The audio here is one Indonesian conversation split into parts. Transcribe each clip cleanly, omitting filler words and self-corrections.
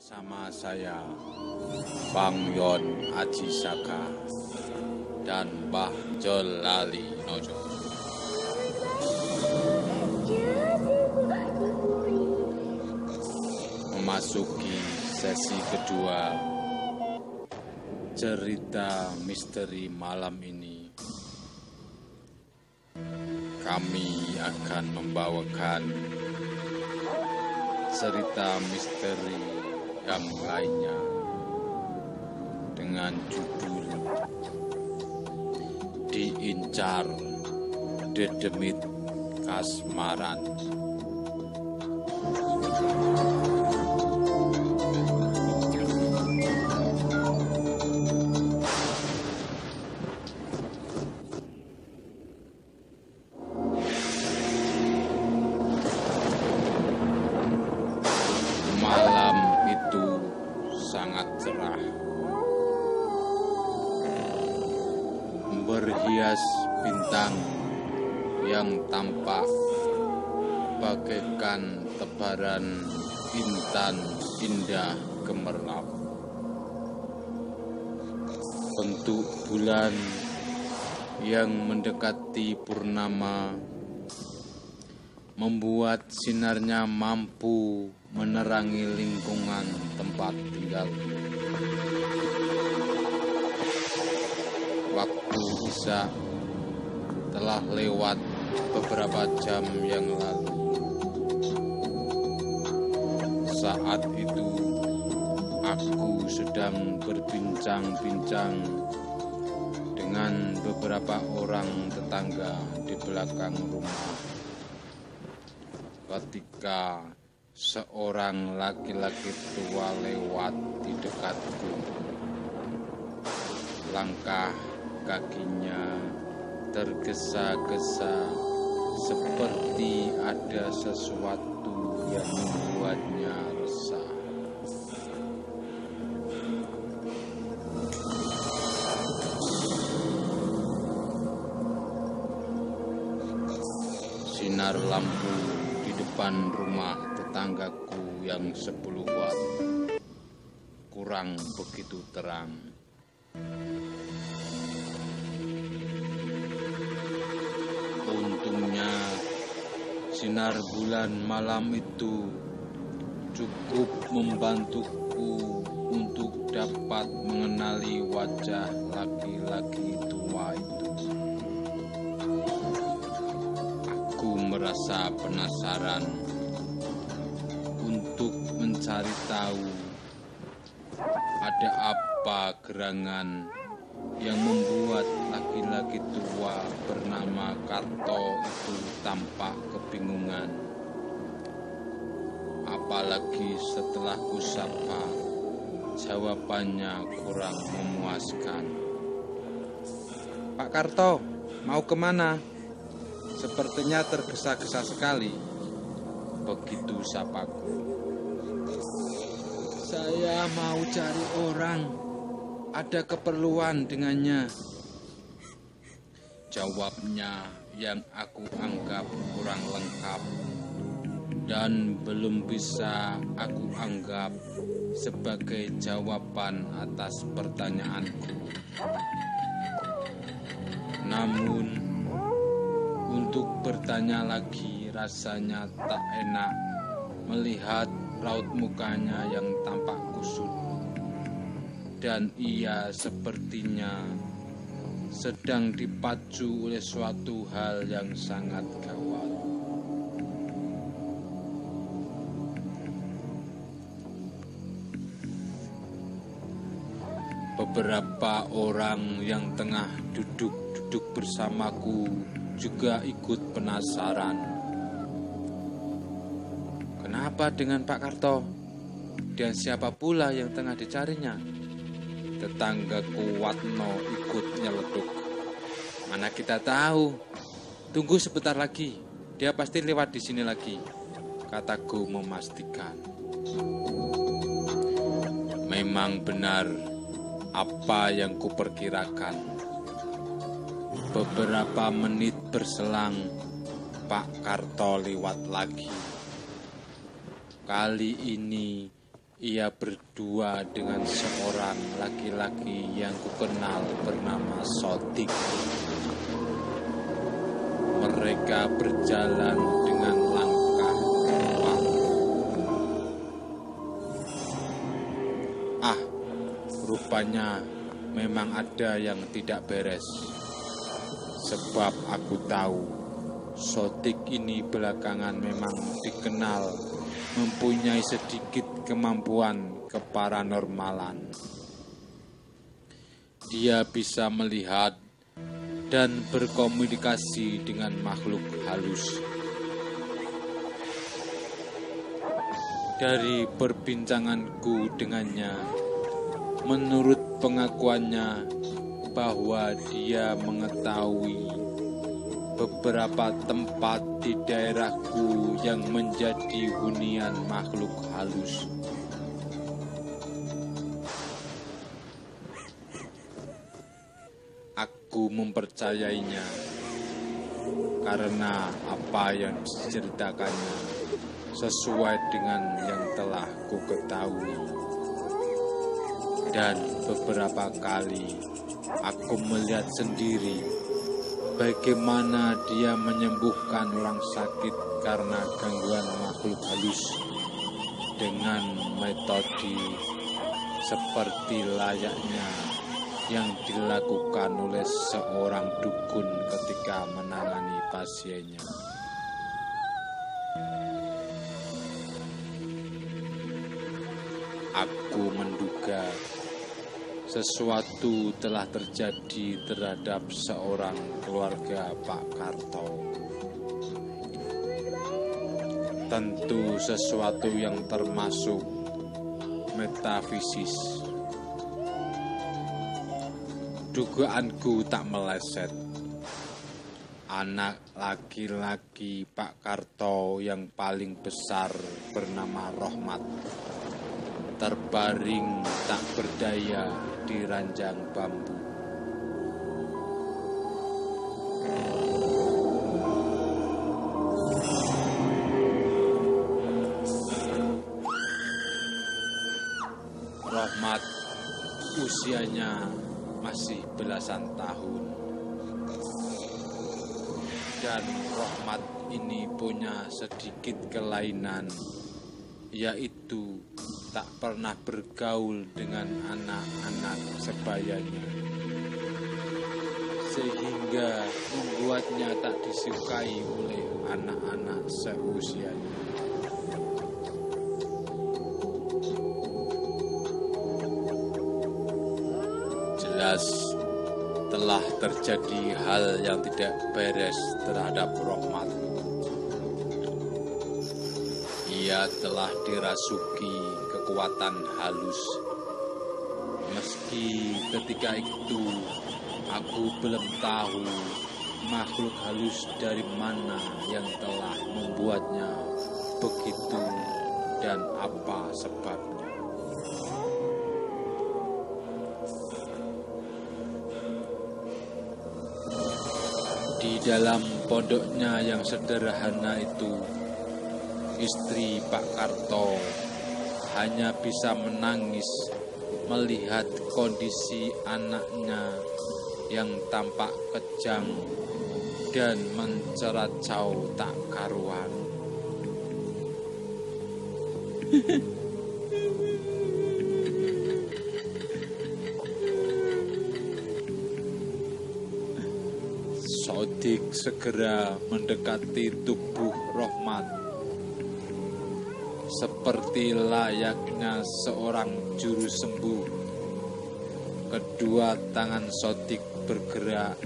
Bersama saya Bang Yon Aji Saka dan Mbah Jol Lali Nojo. Memasuki sesi kedua cerita misteri malam ini, kami akan membawakan cerita misteri yang lainnya dengan judul Diincar Dedemit Kasmaran. Malam itu sangat cerah, berhias bintang yang tampak bagaikan tebaran intan indah gemerlap. Bentuk bulan yang mendekati purnama membuat sinarnya mampu menerangi lingkungan tempat tinggal. Waktu Isya telah lewat beberapa jam yang lalu. Saat itu aku sedang berbincang-bincang dengan beberapa orang tetangga di belakang rumah, ketika seorang laki-laki tua lewat di dekatku. Langkah kakinya tergesa-gesa seperti ada sesuatu yang membuatnya resah. Sinar lampu di depan rumah tetanggaku yang 10 watt kurang begitu terang. Untungnya sinar bulan malam itu cukup membantuku untuk dapat mengenali wajah laki-laki tua itu. Aku merasa penasaran untuk mencari tahu ada apa gerangan yang membuat laki-laki tua bernama Karto itu tampak kebingungan. Apalagi setelah kusapa, jawabannya kurang memuaskan. "Pak Karto, mau kemana? Sepertinya tergesa-gesa sekali." Begitu sapaku. "Saya mau cari orang, ada keperluan dengannya," jawabnya yang aku anggap kurang lengkap dan belum bisa aku anggap sebagai jawaban atas pertanyaanku. Namun untuk bertanya lagi rasanya tak enak melihat raut mukanya yang tampak kusut, dan ia sepertinya sedang dipacu oleh suatu hal yang sangat gawat. Beberapa orang yang tengah duduk bersamaku juga ikut penasaran. "Kenapa dengan Pak Karto? Dan siapa pula yang tengah dicarinya?" Tetanggaku Watno ikut nyeletuk. "Mana kita tahu. Tunggu sebentar lagi, dia pasti lewat di sini lagi," kataku memastikan. Memang benar apa yang kuperkirakan. Beberapa menit berselang, Pak Karto lewat lagi. Kali ini ia berdua dengan seorang laki-laki yang kukenal bernama Sotik. Mereka berjalan dengan langkah cepat. Rupanya memang ada yang tidak beres. Sebab aku tahu Sotik ini belakangan memang dikenal mempunyai sedikit kemampuan keparanormalan. Dia bisa melihat dan berkomunikasi dengan makhluk halus. Dari perbincanganku dengannya, menurut pengakuannya bahwa dia mengetahui beberapa tempat di daerahku yang menjadi hunian makhluk halus. Aku mempercayainya karena apa yang diceritakannya sesuai dengan yang telah ku ketahui. Dan beberapa kali aku melihat sendiri bagaimana dia menyembuhkan orang sakit karena gangguan makhluk halus dengan metode seperti layaknya yang dilakukan oleh seorang dukun ketika menangani pasiennya. Aku menduga sesuatu telah terjadi terhadap seorang keluarga Pak Karto. Tentu sesuatu yang termasuk metafisis. Dugaanku tak meleset. Anak laki-laki Pak Karto yang paling besar bernama Rohmat terbaring tak berdaya di ranjang bambu. Rohmat usianya masih belasan tahun. Dan Rohmat ini punya sedikit kelainan, yaitu tak pernah bergaul dengan anak-anak sebayanya, sehingga membuatnya tak disukai oleh anak-anak seusianya. Jelas telah terjadi hal yang tidak beres terhadap Rohmat. Ia telah dirasuki kekuatan halus. Meski ketika itu aku belum tahu makhluk halus dari mana yang telah membuatnya begitu dan apa sebabnya. Di dalam pondoknya yang sederhana itu, istri Pak Karto hanya bisa menangis melihat kondisi anaknya yang tampak kejam dan menceracau tak karuan. Sodik segera mendekati tubuh Rohmat seperti layaknya seorang juru sembuh. Kedua tangan Sodik bergerak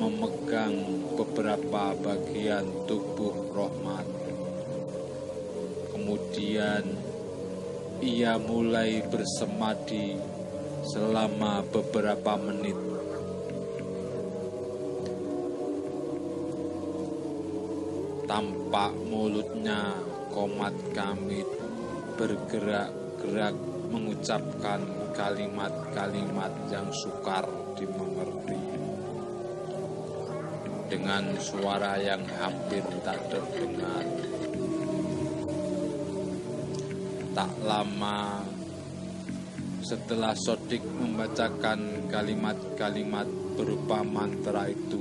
memegang beberapa bagian tubuh Rohmat. Kemudian ia mulai bersemadi selama beberapa menit. Tampak mulutnya komat kamit bergerak-gerak mengucapkan kalimat-kalimat yang sukar dimengerti dengan suara yang hampir tak terdengar. Tak lama setelah Sodik membacakan kalimat-kalimat berupa mantra itu,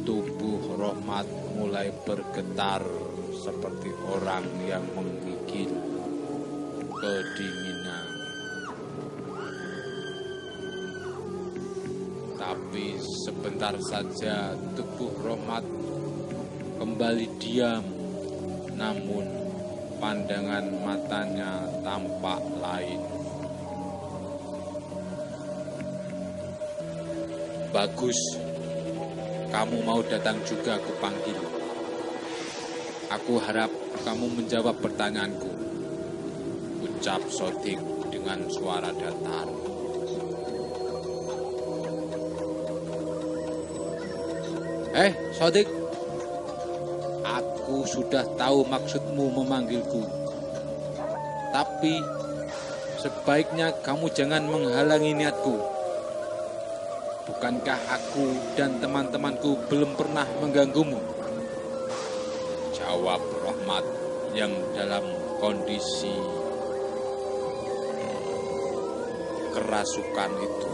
tubuh Rohmat mulai bergetar seperti orang yang menggigil kedinginan. Tapi sebentar saja tubuh Rohmat kembali diam, namun pandangan matanya tampak lain. Bagus, kamu mau datang juga kupanggil. Aku harap kamu menjawab pertanyaanku, ucap Sodik dengan suara datar. Sodik, aku sudah tahu maksudmu memanggilku. Tapi sebaiknya kamu jangan menghalangi niatku. Bukankah aku dan teman-temanku belum pernah mengganggumu? Jawab Rohmat yang dalam kondisi kerasukan itu.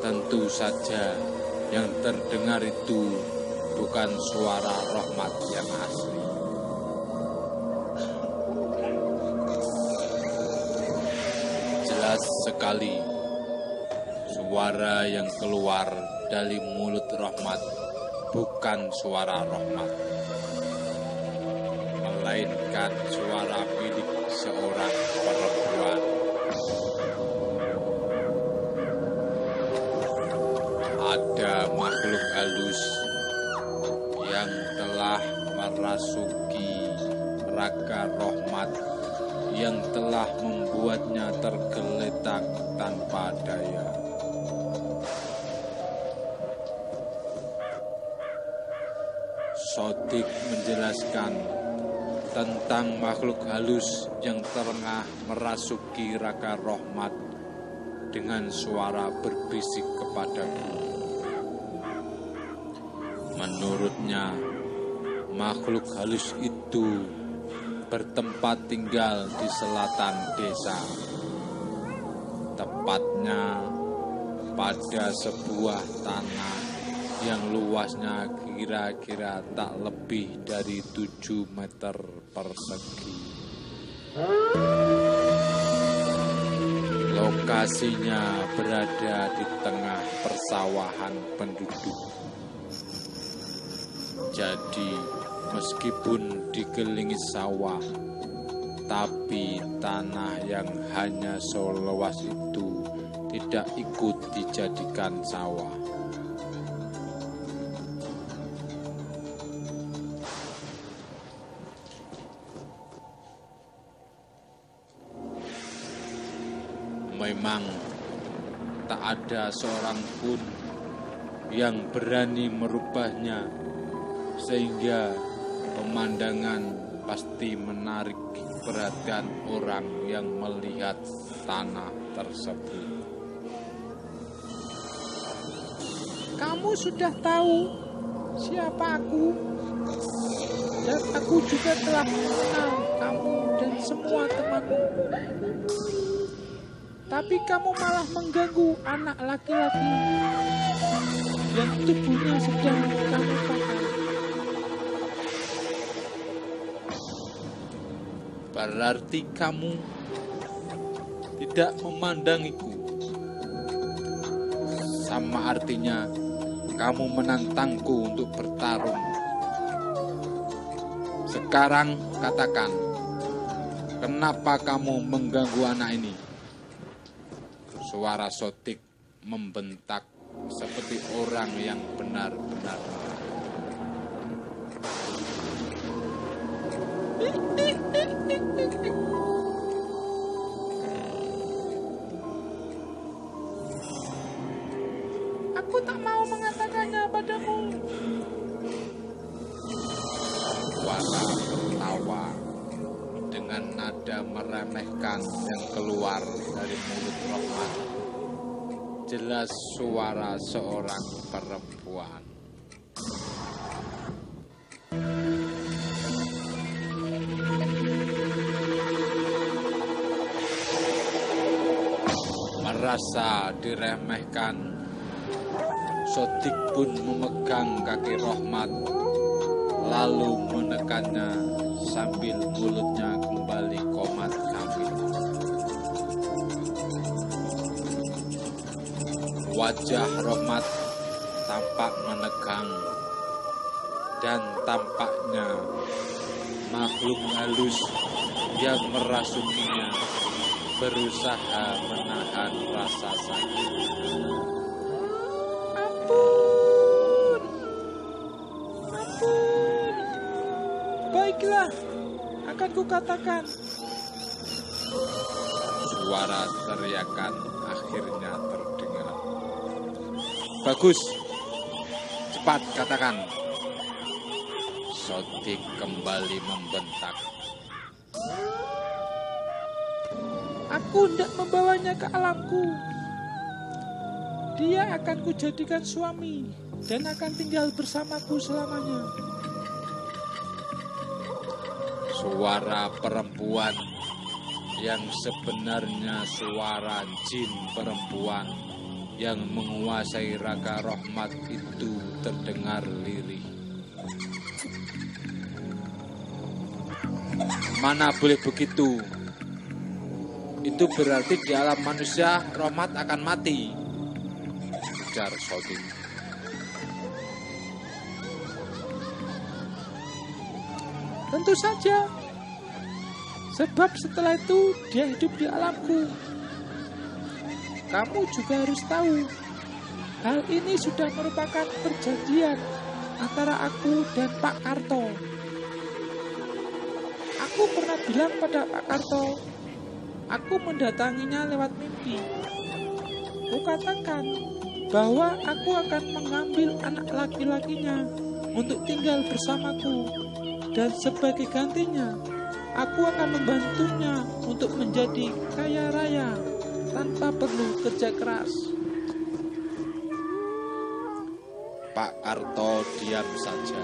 Tentu saja yang terdengar itu bukan suara Rohmat yang asli. Jelas sekali suara yang keluar dari mulut Rohmat bukan suara Rohmat, melainkan suara milik seorang perempuan. Ada makhluk halus yang telah merasuki raga Rohmat, yang telah membuatnya tergeletak tanpa daya. Sodik menjelaskan tentang makhluk halus yang tengah merasuki raga Rohmat dengan suara berbisik kepadaku. Menurutnya, makhluk halus itu bertempat tinggal di selatan desa, tepatnya pada sebuah tanah yang luasnya kira-kira tak lebih dari 7 meter persegi. Lokasinya berada di tengah persawahan penduduk. Jadi, meskipun dikelilingi sawah, tapi tanah yang hanya seluas itu tidak ikut dijadikan sawah. Memang tak ada seorang pun yang berani merubahnya, sehingga pemandangan pasti menarik perhatian orang yang melihat tanah tersebut. Kamu sudah tahu siapa aku, dan aku juga telah mengenal kamu dan semua temanmu. Tapi kamu malah mengganggu anak laki-laki yang tubuhnya sedang kamu pakai. Berarti kamu tidak memandangiku. Sama artinya kamu menantangku untuk bertarung. Sekarang katakan, kenapa kamu mengganggu anak ini? Suara Sodik membentak seperti orang yang benar-benar marah. Aku tak mau mengatakannya padamu. Suara tertawa dengan nada meremehkan yang keluar dari mulut Rohmat. Jelas suara seorang perempuan. merasa diremehkan, Sodik pun memegang kaki Rohmat, lalu menekannya sambil mulutnya kembali komat kamit. Wajah Rohmat tampak menegang, dan tampaknya makhluk halus yang merasukinya berusaha menahan rasa sakit. Ampun, ampun. Baiklah, akan kukatakan. Suara teriakan akhirnya terdengar. Bagus, cepat katakan. Sodik kembali membentak. Aku hendak membawanya ke alamku. Dia akan kujadikan suami dan akan tinggal bersamaku selamanya. Suara perempuan yang sebenarnya suara jin perempuan yang menguasai raga Rohmat itu terdengar lirih. Mana boleh begitu? Itu berarti di alam manusia Rohmat akan mati, ujar Sodik. Tentu saja, sebab setelah itu dia hidup di alamku. Kamu juga harus tahu, hal ini sudah merupakan perjanjian antara aku dan Pak Karto. Aku pernah bilang pada Pak Karto, aku mendatanginya lewat mimpi. Kukatakan bahwa aku akan mengambil anak laki-lakinya untuk tinggal bersamaku, dan sebagai gantinya, aku akan membantunya untuk menjadi kaya raya tanpa perlu kerja keras. Pak Karto diam saja.